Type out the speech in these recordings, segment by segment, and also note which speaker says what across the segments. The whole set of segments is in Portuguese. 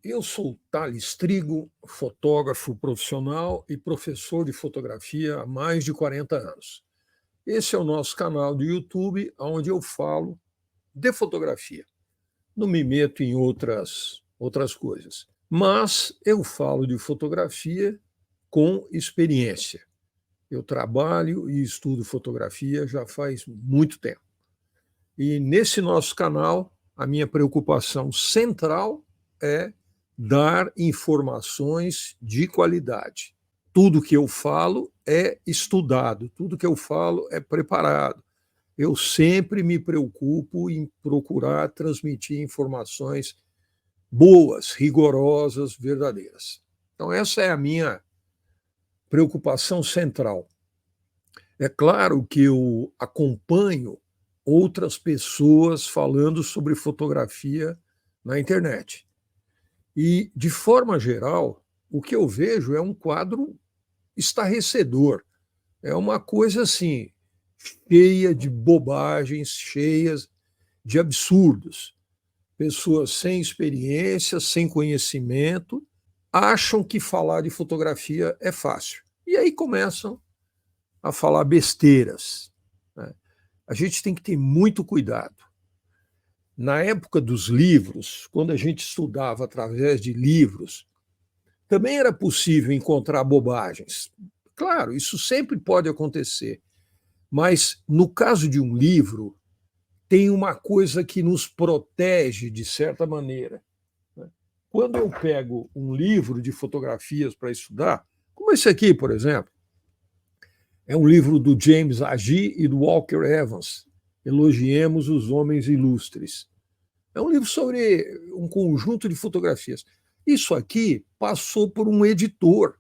Speaker 1: Eu sou Thales Trigo, fotógrafo profissional e professor de fotografia há mais de 40 anos. Esse é o nosso canal do YouTube, onde eu falo de fotografia. Não me meto em outras coisas, mas eu falo de fotografia com experiência. Eu trabalho e estudo fotografia já faz muito tempo. E nesse nosso canal, a minha preocupação central é dar informações de qualidade. Tudo que eu falo é estudado, tudo que eu falo é preparado. Eu sempre me preocupo em procurar transmitir informações boas, rigorosas, verdadeiras. Então, essa é a minha preocupação central. É claro que eu acompanho outras pessoas falando sobre fotografia na internet. E, de forma geral, o que eu vejo é um quadro estarrecedor. É uma coisa assim, cheia de bobagens, cheias de absurdos. Pessoas sem experiência, sem conhecimento, acham que falar de fotografia é fácil. E aí começam a falar besteiras, né? A gente tem que ter muito cuidado. Na época dos livros, quando a gente estudava através de livros, também era possível encontrar bobagens. Claro, isso sempre pode acontecer, mas no caso de um livro, tem uma coisa que nos protege de certa maneira, né? Quando eu pego um livro de fotografias para estudar, como esse aqui, por exemplo, é um livro do James Agee e do Walker Evans, Elogiemos os Homens Ilustres. É um livro sobre um conjunto de fotografias. Isso aqui passou por um editor.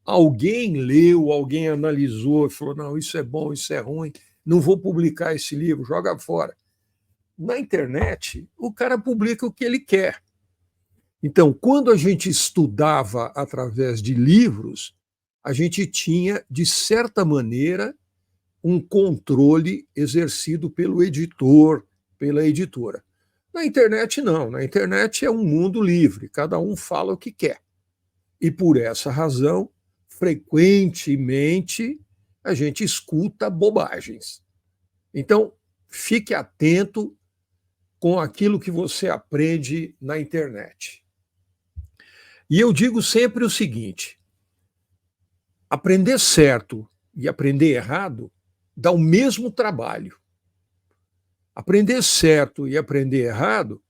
Speaker 1: Alguém leu, alguém analisou e falou: não, isso é bom, isso é ruim, não vou publicar esse livro, joga fora. Na internet, o cara publica o que ele quer. Então, quando a gente estudava através de livros, a gente tinha, de certa maneira, um controle exercido pelo editor, pela editora. Na internet, não. Na internet é um mundo livre, cada um fala o que quer. E por essa razão, frequentemente, a gente escuta bobagens. Então, fique atento com aquilo que você aprende na internet. E eu digo sempre o seguinte: aprender certo e aprender errado dá o mesmo trabalho. Aprender certo e aprender errado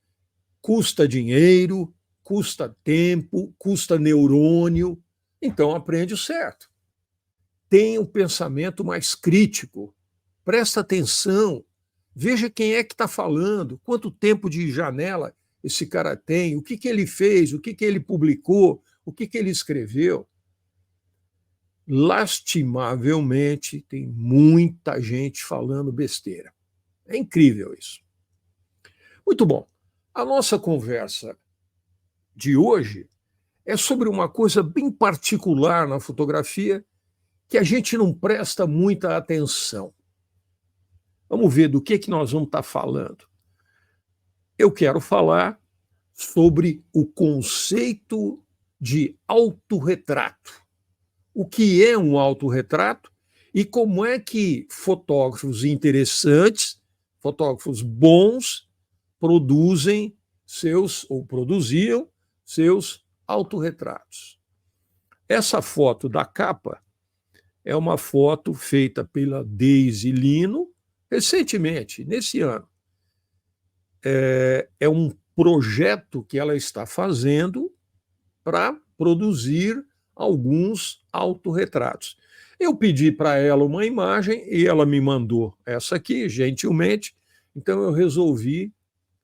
Speaker 1: custa dinheiro, custa tempo, custa neurônio. Então, aprende o certo. Tenha um pensamento mais crítico. Presta atenção. Veja quem é que está falando, quanto tempo de janela esse cara tem, o que ele fez, o que ele publicou, o que ele escreveu. Lastimavelmente, tem muita gente falando besteira. É incrível isso. Muito bom. A nossa conversa de hoje é sobre uma coisa bem particular na fotografia que a gente não presta muita atenção. Vamos ver do que nós vamos estar falando. Eu quero falar sobre o conceito de autorretrato. O que é um autorretrato e como é que fotógrafos interessantes, fotógrafos bons, produzem ou produziam seus autorretratos. Essa foto da capa é uma foto feita pela Daisy Lino recentemente, nesse ano. É um projeto que ela está fazendo para produzir alguns autorretratos. Eu pedi para ela uma imagem e ela me mandou essa aqui, gentilmente, então eu resolvi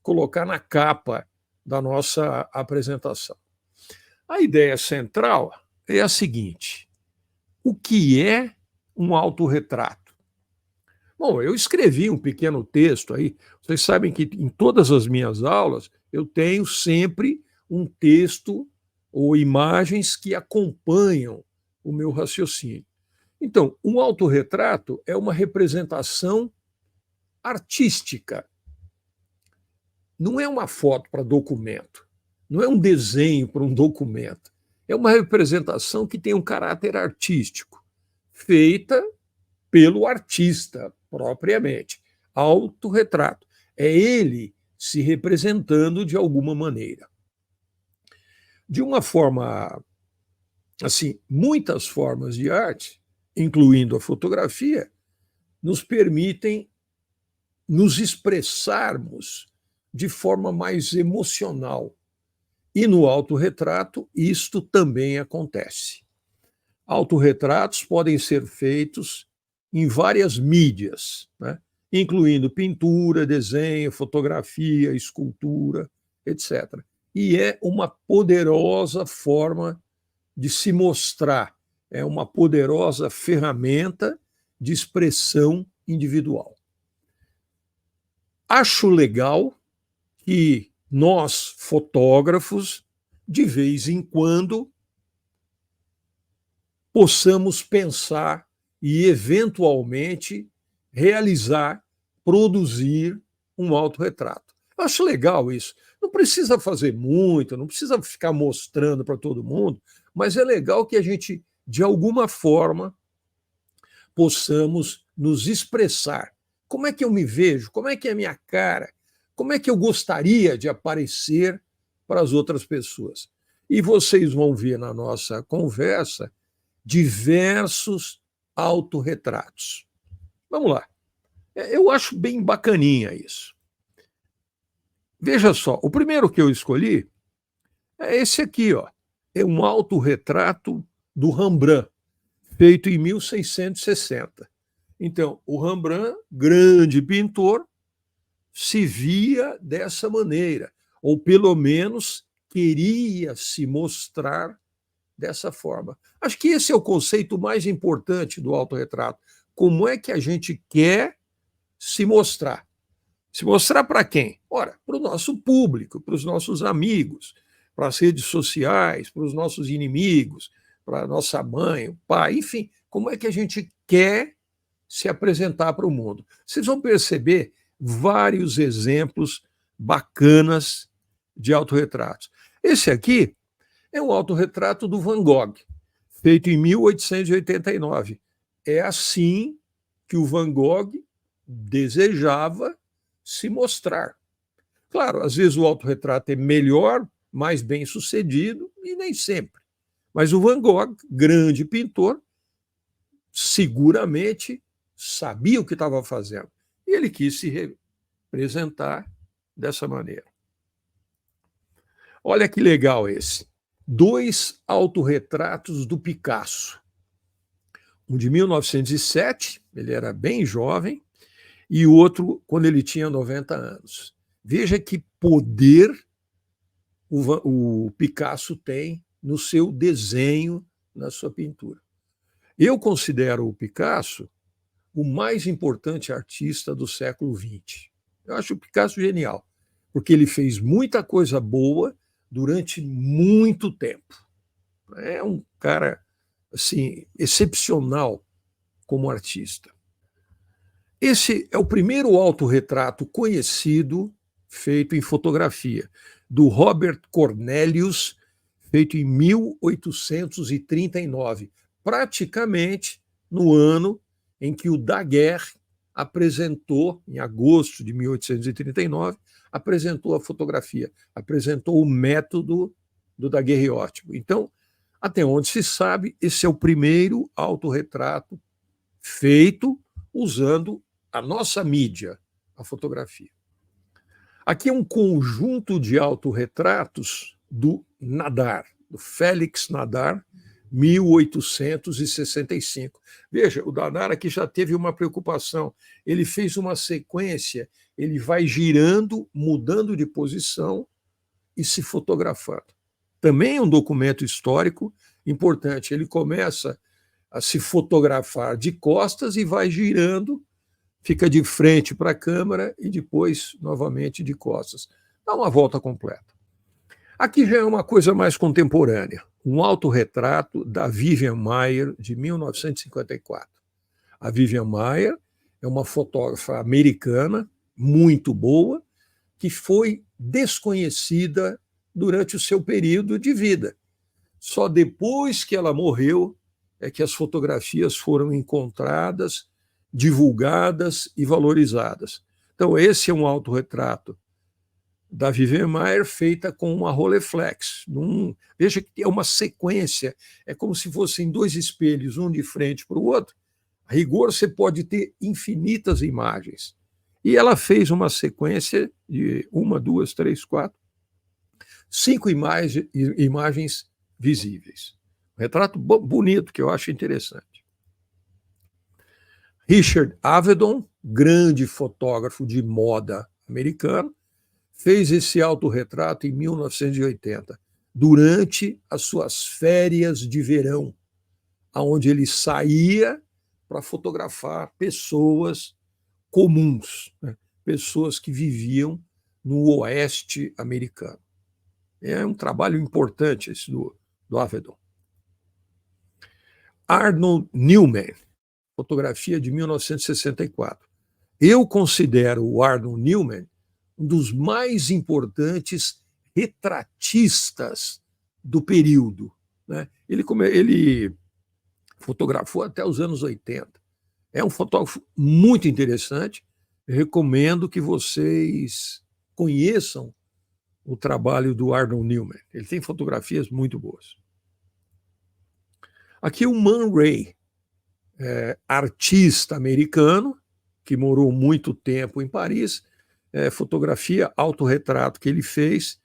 Speaker 1: colocar na capa da nossa apresentação. A ideia central é a seguinte: o que é um autorretrato? Bom, eu escrevi um pequeno texto aí. Vocês sabem que em todas as minhas aulas eu tenho sempre um texto ou imagens que acompanham o meu raciocínio. Então, um autorretrato é uma representação artística. Não é uma foto para documento. não é um desenho para um documento, é uma representação que tem um caráter artístico, feita pelo artista propriamente. Autorretrato. É ele se representando de alguma maneira. De uma forma, assim, muitas formas de arte, incluindo a fotografia, nos permitem nos expressarmos de forma mais emocional. E no autorretrato, isto também acontece. Autorretratos podem ser feitos em várias mídias, né? Incluindo pintura, desenho, fotografia, escultura, etc. E é uma poderosa forma de se mostrar, é uma poderosa ferramenta de expressão individual. Acho legal que nós, fotógrafos, de vez em quando, possamos pensar e, eventualmente, realizar, produzir um autorretrato. Eu acho legal isso. Não precisa fazer muito, não precisa ficar mostrando para todo mundo, mas é legal que a gente, de alguma forma, possamos nos expressar. Como é que eu me vejo? Como é que é a minha cara? Como é que eu gostaria de aparecer para as outras pessoas? E vocês vão ver na nossa conversa diversos autorretratos. Vamos lá. Eu acho bem bacaninha isso. Veja só, o primeiro que eu escolhi é esse aqui, ó. É um autorretrato do Rembrandt, feito em 1660. Então, o Rembrandt, grande pintor, se via dessa maneira, ou pelo menos queria se mostrar dessa forma. Acho que esse é o conceito mais importante do autorretrato. Como é que a gente quer se mostrar? Se mostrar para quem? Ora, para o nosso público, para os nossos amigos, para as redes sociais, para os nossos inimigos, para a nossa mãe, o pai, enfim, como é que a gente quer se apresentar para o mundo? Vocês vão perceber vários exemplos bacanas de autorretratos. Esse aqui é um autorretrato do Van Gogh, feito em 1889. É assim que o Van Gogh desejava se mostrar. Claro, às vezes o autorretrato é melhor, mais bem sucedido, e nem sempre. Mas o Van Gogh, grande pintor, seguramente sabia o que estava fazendo. E ele quis se representar dessa maneira. Olha que legal esse. 2 autorretratos do Picasso. Um de 1907, ele era bem jovem, e o outro quando ele tinha 90 anos. Veja que poder o Picasso tem no seu desenho, na sua pintura. Eu considero o Picasso o mais importante artista do século XX. Eu acho o Picasso genial, porque ele fez muita coisa boa durante muito tempo. É um cara assim excepcional como artista. Esse é o primeiro autorretrato conhecido feito em fotografia, do Robert Cornelius, feito em 1839, praticamente no ano em que o Daguerre apresentou, em agosto de 1839, apresentou a fotografia, apresentou o método do daguerreótipo. Então, até onde se sabe, esse é o primeiro autorretrato feito usando a nossa mídia, a fotografia. Aqui é um conjunto de autorretratos do Nadar, do Félix Nadar, 1865. Veja, o Nadar aqui já teve uma preocupação. Ele fez uma sequência, ele vai girando, mudando de posição e se fotografando. Também é um documento histórico importante. Ele começa a se fotografar de costas e vai girando, fica de frente para a câmera e depois novamente de costas. Dá uma volta completa. Aqui já é uma coisa mais contemporânea, um autorretrato da Vivian Maier, de 1954. A Vivian Maier é uma fotógrafa americana muito boa, que foi desconhecida durante o seu período de vida. Só depois que ela morreu é que as fotografias foram encontradas, divulgadas e valorizadas. Então, esse é um autorretrato da Vivian Maier feita com uma Rolleiflex. Veja que é uma sequência, é como se fossem dois espelhos, um de frente para o outro. A rigor, você pode ter infinitas imagens. E ela fez uma sequência de 1, 2, 3, 4, 5 imagens visíveis. Um retrato bonito, que eu acho interessante. Richard Avedon, grande fotógrafo de moda americano, fez esse autorretrato em 1980, durante as suas férias de verão, onde ele saía para fotografar pessoas comuns, né? Pessoas que viviam no oeste americano. É um trabalho importante esse do Avedon. Arnold Newman, fotografia de 1964. Eu considero o Arnold Newman um dos mais importantes retratistas do período, né? Ele fotografou até os anos 80. É um fotógrafo muito interessante. Eu recomendo que vocês conheçam o trabalho do Arnold Newman. Ele tem fotografias muito boas. Aqui o Man Ray, artista americano, que morou muito tempo em Paris, fotografia, autorretrato que ele fez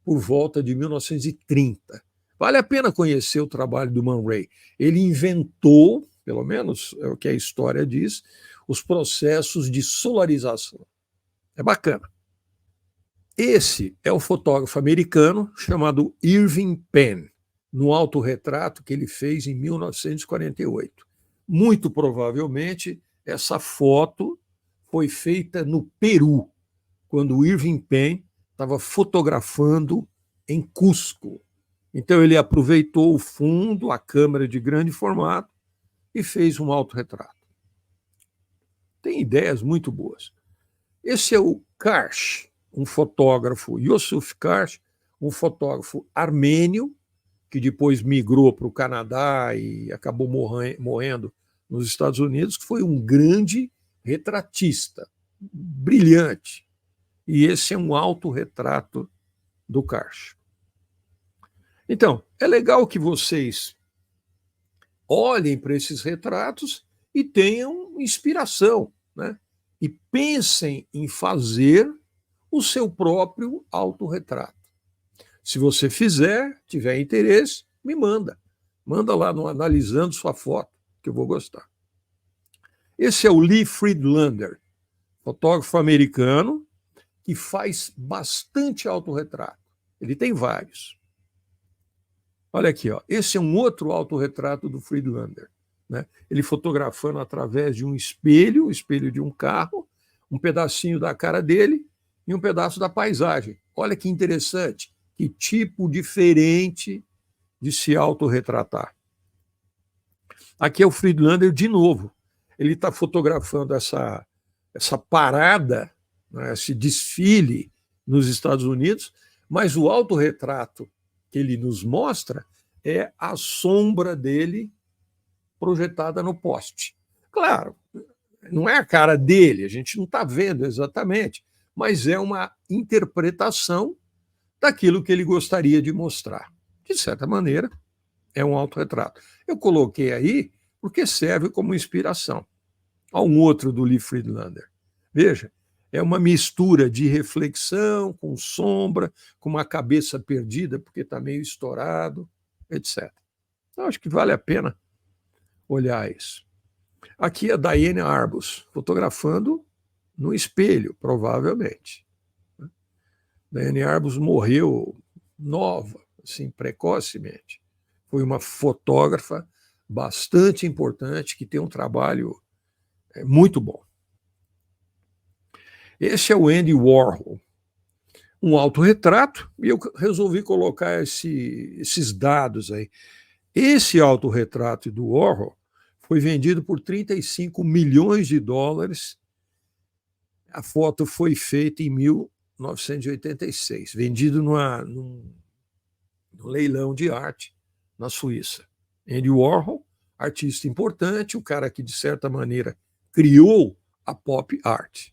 Speaker 1: por volta de 1930. Vale a pena conhecer o trabalho do Man Ray. Ele inventou, pelo menos é o que a história diz, os processos de solarização. É bacana. Esse é o fotógrafo americano chamado Irving Penn, no autorretrato que ele fez em 1948. Muito provavelmente, essa foto foi feita no Peru, quando o Irving Penn estava fotografando em Cusco. Então, ele aproveitou o fundo, a câmera de grande formato, e fez um autorretrato. Tem ideias muito boas. Esse é o Karsh, um fotógrafo, Yusuf Karsh, um fotógrafo armênio, que depois migrou para o Canadá e acabou morrendo nos Estados Unidos, que foi um grande retratista, brilhante. E esse é um autorretrato do Karsh. Então, é legal que vocês olhem para esses retratos e tenham inspiração, né? E pensem em fazer o seu próprio autorretrato. Se você fizer, tiver interesse, me manda. Manda lá no Analisando Sua Foto, que eu vou gostar. Esse é o Lee Friedlander, fotógrafo americano, que faz bastante autorretrato. Ele tem vários. Olha aqui, ó. Esse é um outro autorretrato do Friedlander, né? Ele fotografando através de um espelho, o espelho de um carro, um pedacinho da cara dele e um pedaço da paisagem. Olha que interessante, que tipo diferente de se autorretratar. Aqui é o Friedlander de novo. Ele está fotografando essa parada, né, esse desfile nos Estados Unidos, mas o autorretrato que ele nos mostra é a sombra dele projetada no poste. Claro, não é a cara dele, a gente não está vendo exatamente, mas é uma interpretação daquilo que ele gostaria de mostrar. De certa maneira, é um autorretrato. Eu coloquei aí porque serve como inspiração. Há um outro do Lee Friedlander. Veja, é uma mistura de reflexão com sombra, com uma cabeça perdida porque está meio estourado, etc. Então, acho que vale a pena olhar isso. Aqui é a Diane Arbus, fotografando no espelho, provavelmente. Diane Arbus morreu nova, assim, precocemente. Foi uma fotógrafa bastante importante, que tem um trabalho muito bom. Esse é o Andy Warhol, um autorretrato, e eu resolvi colocar esses dados aí. Esse autorretrato do Warhol foi vendido por 35 milhões de dólares. A foto foi feita em 1986, vendido num leilão de arte na Suíça. Andy Warhol, artista importante, o cara que, de certa maneira, criou a pop art.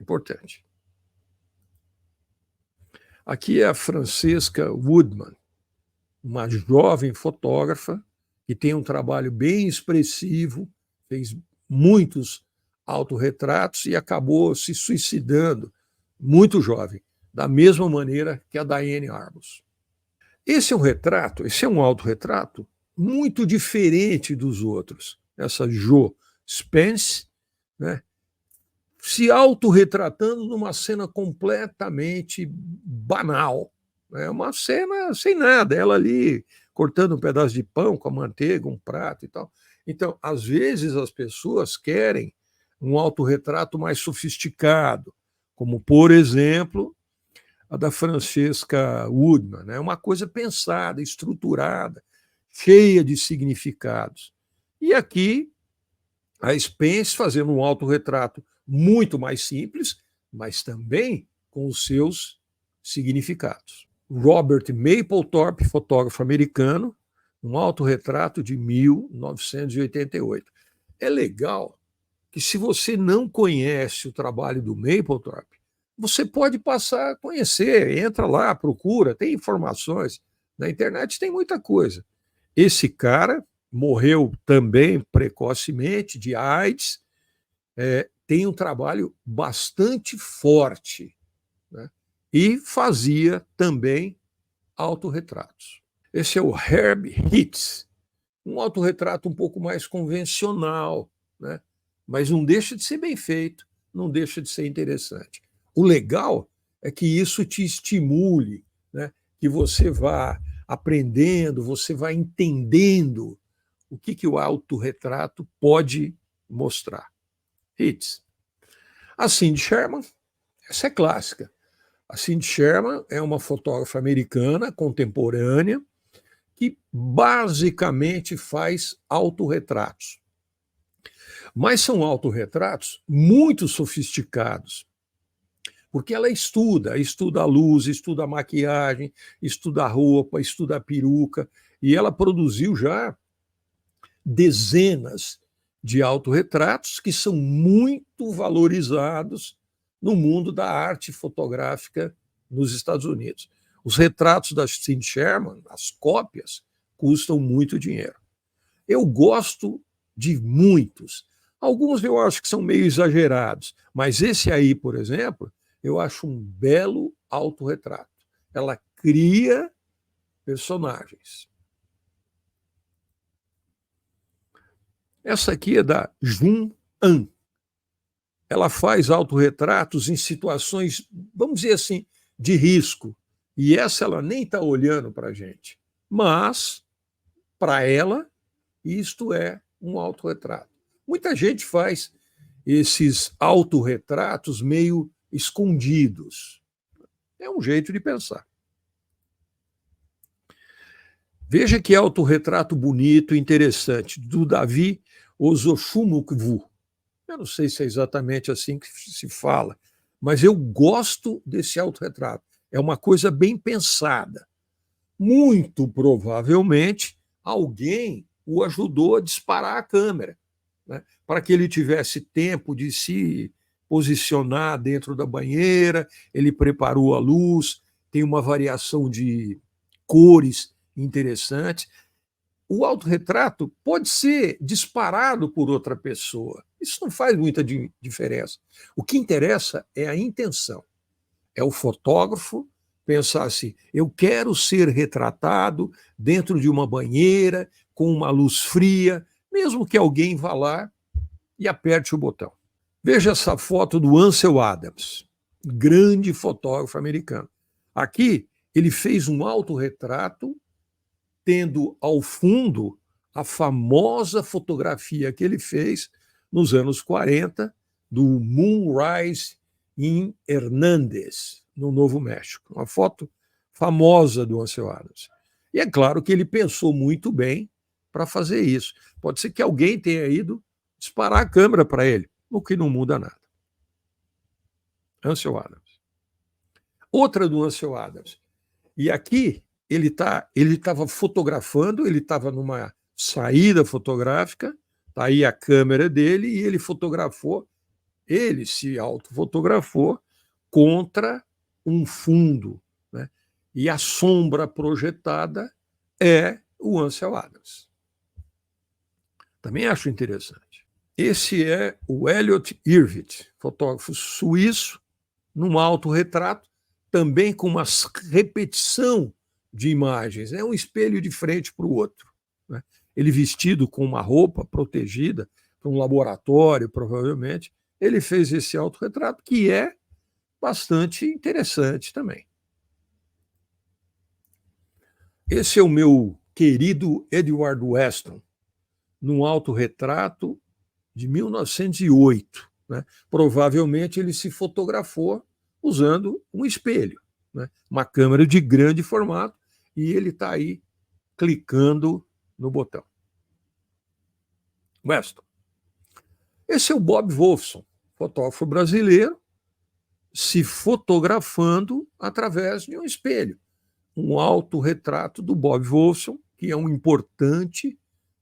Speaker 1: Importante. Aqui é a Francesca Woodman, uma jovem fotógrafa que tem um trabalho bem expressivo, fez muitos autorretratos e acabou se suicidando muito jovem, da mesma maneira que a Diane Arbus. Esse é um autorretrato muito diferente dos outros. Essa Jo Spence, né, se autorretratando numa cena completamente banal. É uma cena sem nada, ela ali cortando um pedaço de pão com a manteiga, um prato e tal. Então, às vezes, as pessoas querem um autorretrato mais sofisticado, como, por exemplo, a da Francesca Woodman, né? Uma coisa pensada, estruturada, cheia de significados. E aqui, a Spence fazendo um autorretrato muito mais simples, mas também com os seus significados. Robert Mapplethorpe, fotógrafo americano, um autorretrato de 1988. É legal que, se você não conhece o trabalho do Mapplethorpe, você pode passar a conhecer, entra lá, procura, tem informações. Na internet tem muita coisa. Esse cara morreu também precocemente de AIDS, tem um trabalho bastante forte, né? E fazia também autorretratos. Esse é o Herb Hitz, um autorretrato um pouco mais convencional, né? Mas não deixa de ser bem feito, não deixa de ser interessante. O legal é que isso te estimule, né? Que você vá aprendendo, você vá entendendo o que o autorretrato pode mostrar. Hitz. A Cindy Sherman, essa é clássica. A Cindy Sherman é uma fotógrafa americana contemporânea que basicamente faz autorretratos. Mas são autorretratos muito sofisticados, porque ela estuda a luz, estuda a maquiagem, estuda a roupa, estuda a peruca, e ela produziu já dezenas de autorretratos que são muito valorizados no mundo da arte fotográfica nos Estados Unidos. Os retratos da Cindy Sherman, as cópias, custam muito dinheiro. Eu gosto de muitos. Alguns eu acho que são meio exagerados, mas esse aí, por exemplo, eu acho um belo autorretrato. Ela cria personagens. Essa aqui é da Jun An. Ela faz autorretratos em situações, vamos dizer assim, de risco. E essa ela nem está olhando para a gente. Mas, para ela, isto é um autorretrato. Muita gente faz esses autorretratos meio escondidos. É um jeito de pensar. Veja que autorretrato bonito e interessante, do Davi Ozochumukwu. Eu não sei se é exatamente assim que se fala, mas eu gosto desse autorretrato. É uma coisa bem pensada. Muito provavelmente, alguém o ajudou a disparar a câmera, né, para que ele tivesse tempo de se posicionar dentro da banheira, ele preparou a luz, tem uma variação de cores interessante. O autorretrato pode ser disparado por outra pessoa. Isso não faz muita diferença. O que interessa é a intenção. É o fotógrafo pensar assim: eu quero ser retratado dentro de uma banheira, com uma luz fria, mesmo que alguém vá lá e aperte o botão. Veja essa foto do Ansel Adams, grande fotógrafo americano. Aqui ele fez um autorretrato tendo ao fundo a famosa fotografia que ele fez nos anos 40 do Moonrise em Hernández, no Novo México. Uma foto famosa do Ansel Adams. E é claro que ele pensou muito bem para fazer isso. Pode ser que alguém tenha ido disparar a câmera para ele, o que não muda nada. Ansel Adams. outra do Ansel Adams. E aqui ele estava fotografando, ele estava numa saída fotográfica, está aí a câmera dele, e ele fotografou, ele se autofotografou contra um fundo, né? E a sombra projetada é o Ansel Adams. Também acho interessante. Esse é o Elliot Erwitt, fotógrafo suíço, num autorretrato, também com uma repetição de imagens. É um espelho de frente para o outro, né? Ele vestido com uma roupa protegida, para um laboratório, provavelmente. Ele fez esse autorretrato, que é bastante interessante também. Esse é o meu querido Edward Weston, num autorretrato de 1908. Né? Provavelmente ele se fotografou usando um espelho, né? Uma câmera de grande formato, e ele está aí clicando no botão. Weston. Esse é o Bob Wolfson, fotógrafo brasileiro, se fotografando através de um espelho. Um autorretrato do Bob Wolfson, que é um importante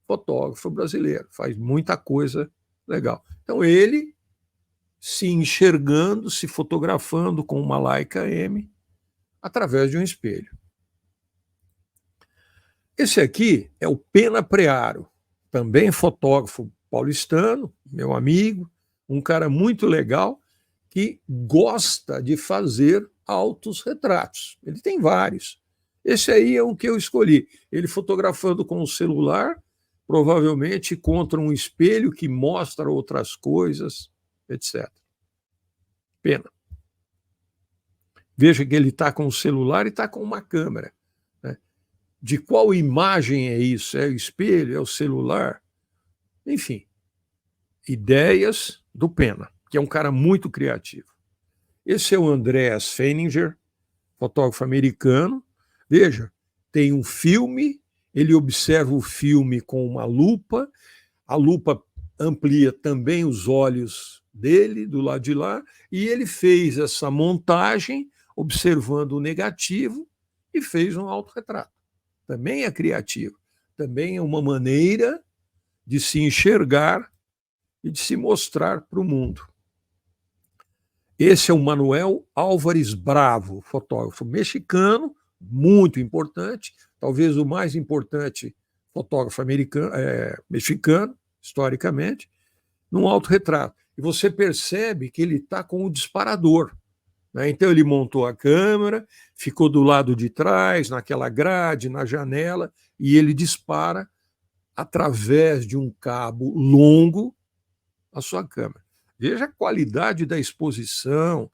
Speaker 1: fotógrafo brasileiro, faz muita coisa legal. Então, ele se enxergando, se fotografando com uma Leica M através de um espelho. Esse aqui é o Pena Prearo, também fotógrafo paulistano, meu amigo, um cara muito legal, que gosta de fazer altos retratos. Ele tem vários. Esse aí é o que eu escolhi. Ele fotografando com o celular, provavelmente contra um espelho que mostra outras coisas, etc. Pena. Veja que ele está com o celular e está com uma câmera. Né? De qual imagem é isso? É o espelho? É o celular? Enfim, ideias do Pena, que é um cara muito criativo. Esse é o Andreas Feininger, fotógrafo americano. Veja, tem um filme, ele observa o filme com uma lupa, a lupa amplia também os olhos dele, do lado de lá, e ele fez essa montagem observando o negativo e fez um autorretrato. Também é criativo, também é uma maneira de se enxergar e de se mostrar para o mundo. Esse é o Manuel Álvares Bravo, fotógrafo mexicano, muito importante, talvez o mais importante fotógrafo mexicano, historicamente, num autorretrato. E você percebe que ele está com o disparador. Né? Então ele montou a câmera, ficou do lado de trás, naquela grade, na janela, e ele dispara através de um cabo longo a sua câmera. Veja a qualidade da exposição,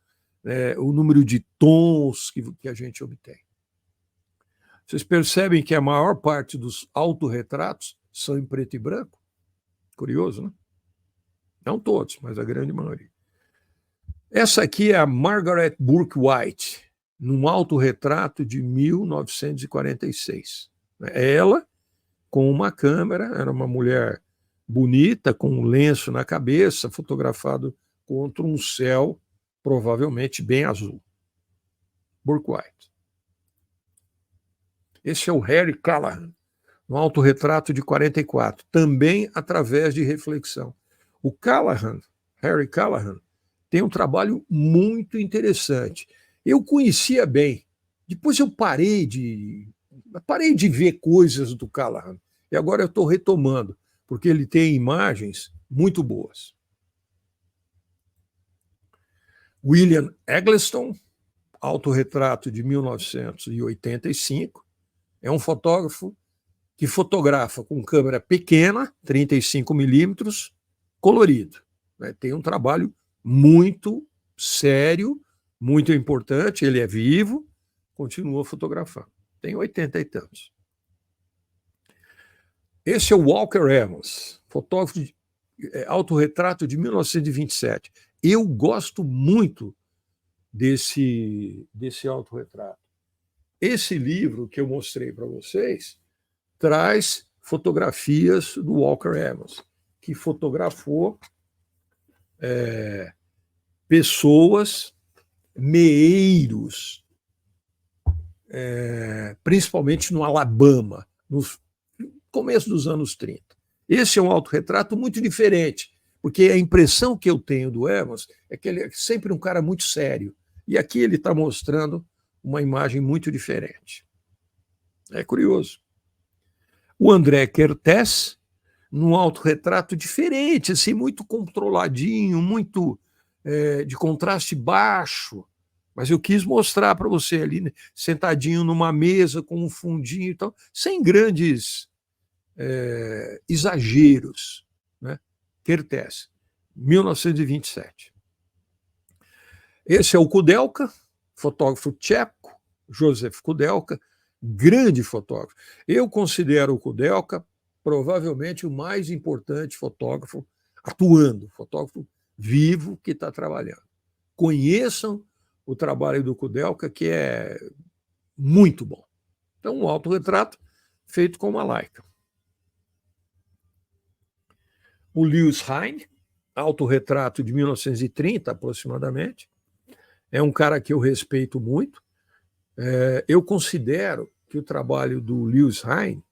Speaker 1: o número de tons que a gente obtém. Vocês percebem que a maior parte dos autorretratos são em preto e branco? Curioso, né? Não todos, mas a grande maioria. Essa aqui é a Margaret Bourke White, num autorretrato de 1946. Ela, com uma câmera, era uma mulher bonita, com um lenço na cabeça, fotografado contra um céu provavelmente bem azul. Bourke White. Esse é o Harry Callahan, no autorretrato de 44, também através de reflexão. O Callahan, Harry Callahan, tem um trabalho muito interessante. Eu conhecia bem, depois eu parei de ver coisas do Callahan, e agora eu estou retomando, porque ele tem imagens muito boas. William Eggleston, autorretrato de 1985, é um fotógrafo que fotografa com câmera pequena, 35mm, colorido. Tem um trabalho muito sério, muito importante, ele é vivo, continua fotografando. Tem 80 e tantos. Esse é o Walker Evans, fotógrafo de autorretrato de 1927. Eu gosto muito desse autorretrato. Esse livro que eu mostrei para vocês traz fotografias do Walker Evans, que fotografou pessoas, meeiros principalmente no Alabama, no começo dos anos 30. Esse é um autorretrato muito diferente, porque a impressão que eu tenho do Evans é que ele é sempre um cara muito sério. E aqui ele está mostrando uma imagem muito diferente. É curioso. O André Kertész, num autorretrato diferente, assim, muito controladinho, muito de contraste baixo. Mas eu quis mostrar para você ali, né, sentadinho numa mesa com um fundinho e tal, sem grandes exageros. Né? Kertész, 1927. Esse é o Kudelka, fotógrafo tcheco, Josef Kudelka, grande fotógrafo. Eu considero o Kudelka provavelmente o mais importante fotógrafo atuando, fotógrafo vivo que está trabalhando. Conheçam o trabalho do Kudelka, que é muito bom. Então, um autorretrato feito com uma Leica. O Lewis Hine, autorretrato de 1930 aproximadamente, é um cara que eu respeito muito. Eu considero que o trabalho do Lewis Hine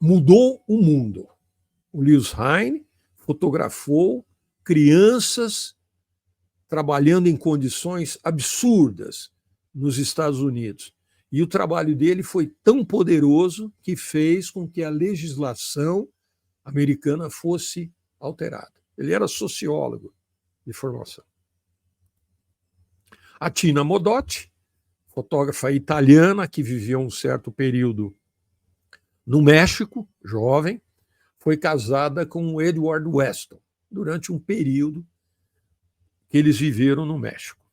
Speaker 1: mudou o mundo. O Lewis Hine fotografou crianças trabalhando em condições absurdas nos Estados Unidos. E o trabalho dele foi tão poderoso que fez com que a legislação americana fosse alterada. Ele era sociólogo de formação. A Tina Modotti, fotógrafa italiana que viveu um certo período no México, jovem, foi casada com o Edward Weston durante um período que eles viveram no México.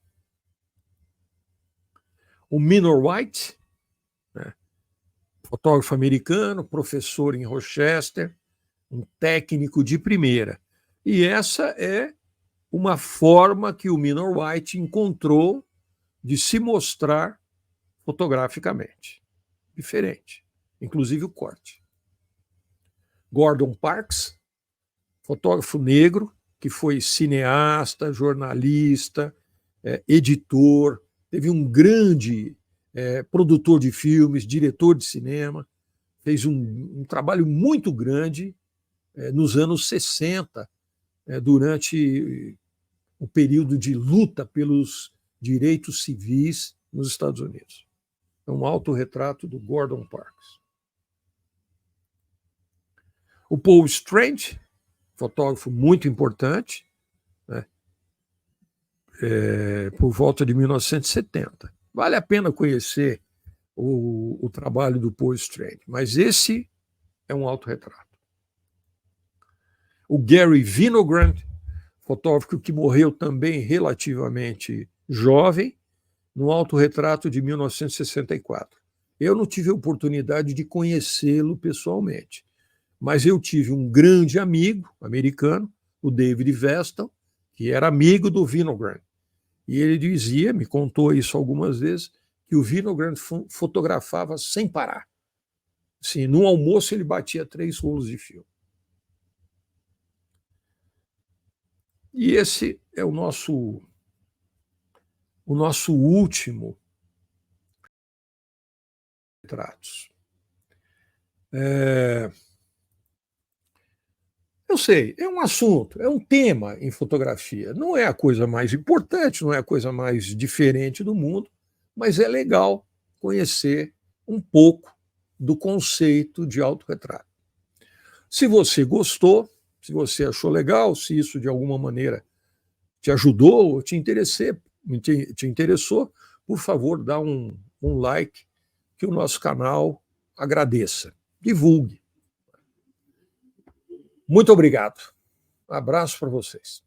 Speaker 1: O Minor White, né, fotógrafo americano, professor em Rochester, um técnico de primeira. E essa é uma forma que o Minor White encontrou de se mostrar fotograficamente. Diferente, inclusive o corte. Gordon Parks, fotógrafo negro, que foi cineasta, jornalista, editor, teve um grande produtor de filmes, diretor de cinema, fez um trabalho muito grande nos anos 60, durante o período de luta pelos direitos civis nos Estados Unidos. É um autorretrato do Gordon Parks. O Paul Strange, fotógrafo muito importante, né, por volta de 1970. Vale a pena conhecer o trabalho do Paul Strange, mas esse é um autorretrato. O Gary Winogrand, fotógrafo que morreu também relativamente jovem, no autorretrato de 1964. Eu não tive a oportunidade de conhecê-lo pessoalmente, mas eu tive um grande amigo americano, o David Vestal, que era amigo do Winogrand. E ele dizia, me contou isso algumas vezes, que o Winogrand fotografava sem parar. Assim, no almoço ele batia 3 rolos de filme. E esse é o nosso último retratos. Eu sei, é um assunto, é um tema em fotografia. Não é a coisa mais importante, não é a coisa mais diferente do mundo, mas é legal conhecer um pouco do conceito de autorretrato. Se você gostou, se você achou legal, se isso de alguma maneira te ajudou ou te interessou, por favor, dá um like, que o nosso canal agradeça. Divulgue. Muito obrigado. Um abraço para vocês.